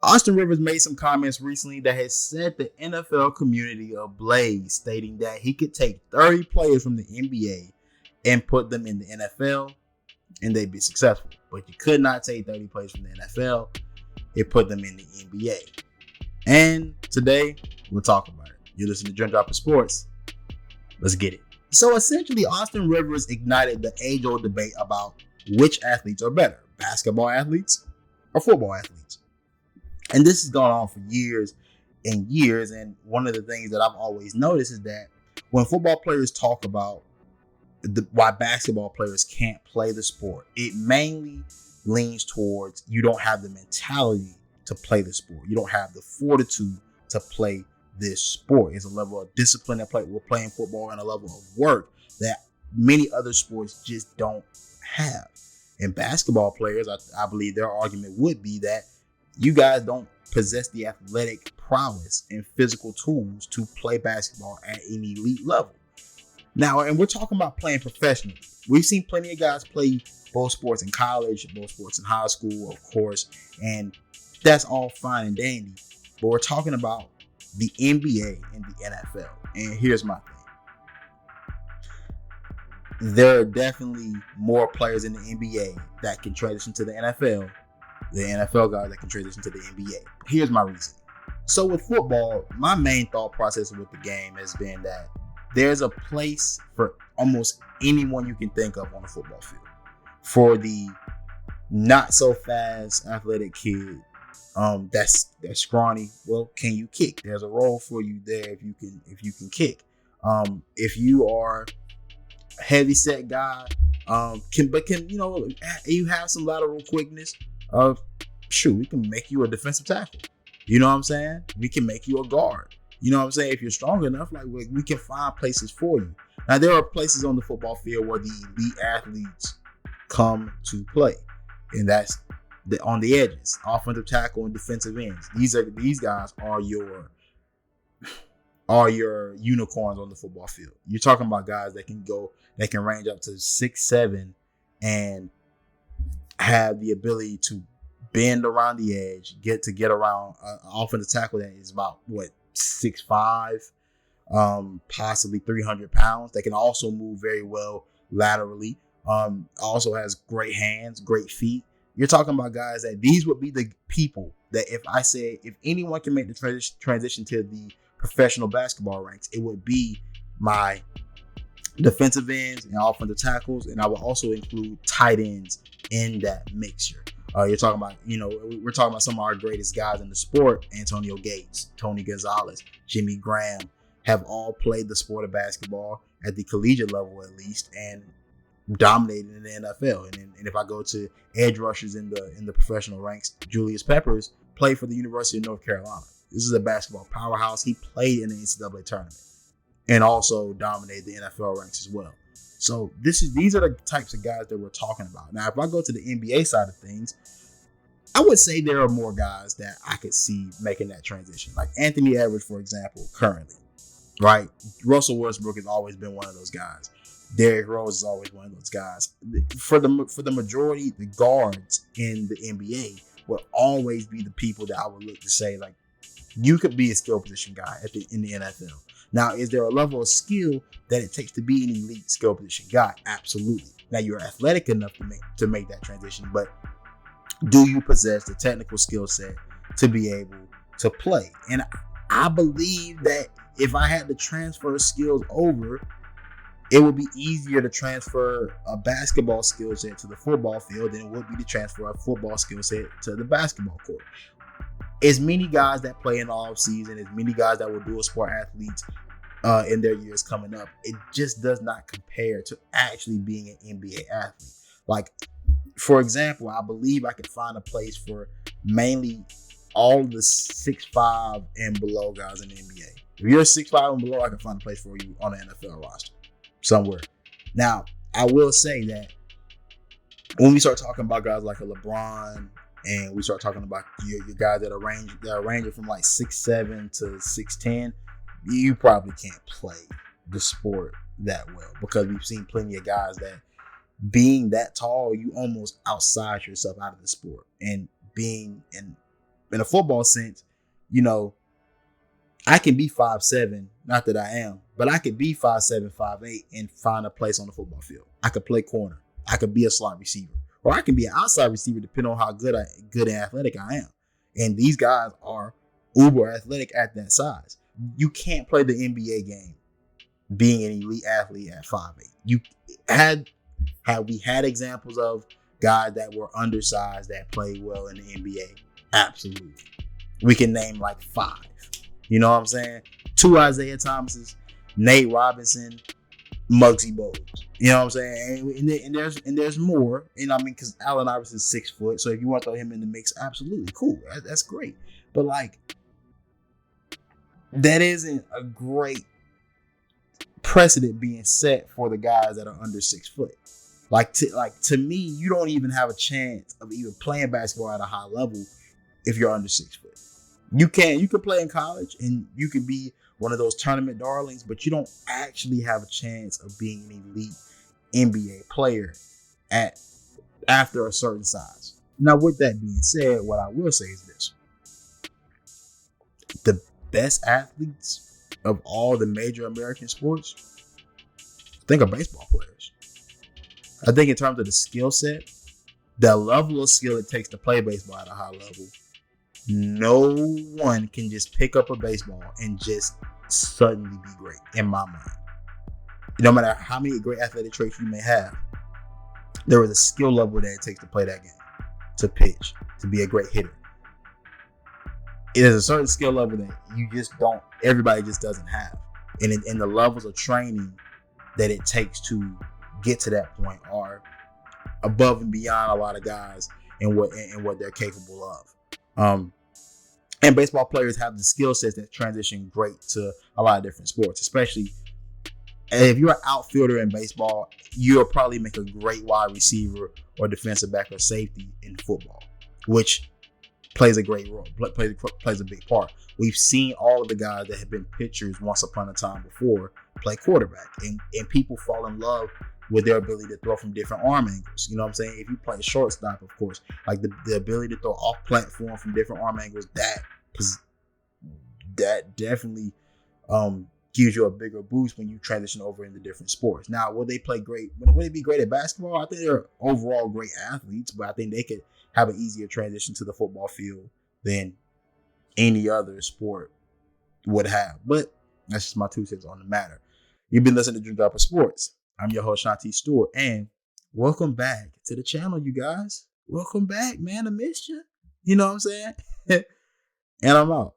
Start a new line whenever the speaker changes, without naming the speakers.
Austin Rivers made some comments recently that has set the NFL community ablaze, stating that he could take 30 players from the NBA and put them in the NFL and they'd be successful. But you could not take 30 players from the NFL and put them in the NBA. And today, we'll talk about it. You listen to Dream Drop of Sports. Let's get it. So essentially, Austin Rivers ignited the age-old debate about which athletes are better, basketball athletes or football athletes. And this has gone on for years and years. And one of the things that I've always noticed is that when football players talk about why basketball players can't play the sport, it mainly leans towards you don't have the mentality to play the sport. You don't have the fortitude to play this sport. It's a level of discipline that we're playing football and a level of work that many other sports just don't have. And basketball players, I believe their argument would be that you guys don't possess the athletic prowess and physical tools to play basketball at an elite level. Now, and we're talking about playing professionally. We've seen plenty of guys play both sports in college, both sports in high school, of course, and that's all fine and dandy. But we're talking about the NBA and the NFL. And here's my thing. There are definitely more players in the NBA that can transition to the NFL than NFL guys that can transition to the NBA. Here's my reason. So with football, my main thought process with the game has been that there's a place for almost anyone you can think of on the football field. For the not so fast athletic kid that's scrawny, well, can you kick? There's a role for you there if you can kick. If you are a heavy set guy, you have some lateral quickness, we can make you a defensive tackle. You know what I'm saying? We can make you a guard. You know what I'm saying? If you're strong enough, like we can find places for you. Now, there are places on the football field where the elite athletes come to play, and that's on the edges, offensive tackle and defensive ends. These guys are your unicorns on the football field. You're talking about guys that can range up to 6'7" and have the ability to bend around the edge, get around an offensive tackle that is about 6'5", possibly 300 pounds. They can also move very well laterally. Also has great hands, great feet. You're talking about guys that these would be the people that if anyone can make the transition to the professional basketball ranks, it would be my defensive ends and offensive tackles, and I would also include tight ends in that mixture. You're talking about, we're talking about some of our greatest guys in the sport. Antonio Gates, Tony Gonzalez, Jimmy Graham have all played the sport of basketball at the collegiate level at least and dominated in the NFL. And if I go to edge rushers in the professional ranks, Julius Peppers played for the University of North Carolina. This is a basketball powerhouse. He played in the NCAA tournament and also dominated the NFL ranks as well. So these are the types of guys that we're talking about. Now, if I go to the NBA side of things, I would say there are more guys that I could see making that transition. Like Anthony Edwards, for example, currently, right? Russell Westbrook has always been one of those guys. Derrick Rose is always one of those guys. For the majority, the guards in the NBA will always be the people that I would look to say, like, you could be a skill position guy in the NFL. Now, is there a level of skill that it takes to be an elite skill position guy? Absolutely. Now, you're athletic enough to make that transition, but do you possess the technical skill set to be able to play? And I believe that if I had to transfer skills over, it would be easier to transfer a basketball skill set to the football field than it would be to transfer a football skill set to the basketball court. As many guys that play in the off season, as many guys that will dual sport athletes in their years coming up, it just does not compare to actually being an NBA athlete. Like, for example, I believe I could find a place for mainly all the 6'5" and below guys in the NBA. If you're 6'5" and below, I can find a place for you on an NFL roster somewhere. Now, I will say that when we start talking about guys like a LeBron, and we start talking about your guys that are ranging from like 6'7" to 6'10", you probably can't play the sport that well, because we've seen plenty of guys that being that tall, you almost outside yourself out of the sport. And being in a football sense, you know, I can be 5'7", not that I am, but I could be 5'7", 5'8", and find a place on the football field. I could play corner. I could be a slot receiver, or I can be an outside receiver, depending on how good and athletic I am. And these guys are uber athletic at that size. You can't play the NBA game being an elite athlete at 5'8". You had we had examples of guys that were undersized that played well in the NBA? Absolutely. We can name like 5. You know what I'm saying? 2 Isaiah Thomases, Nate Robinson, Muggsy Bogues. You know what I'm saying? And there's more. And I mean, because Allen Iverson's 6 foot, so if you want to throw him in the mix, absolutely cool. That's great. But like, that isn't a great precedent being set for the guys that are under 6 foot. To me, you don't even have a chance of even playing basketball at a high level if you're under 6 foot. You can play in college and you can be one of those tournament darlings, but you don't actually have a chance of being an elite NBA player after a certain size. Now, with that being said, what I will say is this: the best athletes of all the major American sports, I think, are baseball players. I think in terms of the skill set, the level of skill it takes to play baseball at a high level, no one can just pick up a baseball and just suddenly be great, in my mind. No matter how many great athletic traits you may have, there is a skill level that it takes to play that game, to pitch, to be a great hitter. It is a certain skill level that everybody just doesn't have. And the levels of training that it takes to get to that point are above and beyond a lot of guys and what they're capable of. And baseball players have the skill sets that transition great to a lot of different sports, especially if you're an outfielder in baseball, you'll probably make a great wide receiver or defensive back or safety in football, which plays a great role, plays a big part. We've seen all of the guys that have been pitchers once upon a time before play quarterback, and people fall in love with their ability to throw from different arm angles. You know what I'm saying? If you play shortstop, of course, like the ability to throw off platform from different arm angles, that definitely gives you a bigger boost when you transition over into different sports. Now, will they be great at basketball? I think they're overall great athletes, but I think they could have an easier transition to the football field than any other sport would have. But that's just my 2 cents on the matter. You've been listening to Dream Dropper Sports. I'm your host, Shanti Stewart, and welcome back to the channel, you guys. Welcome back, man. I missed you. You know what I'm saying? And I'm out.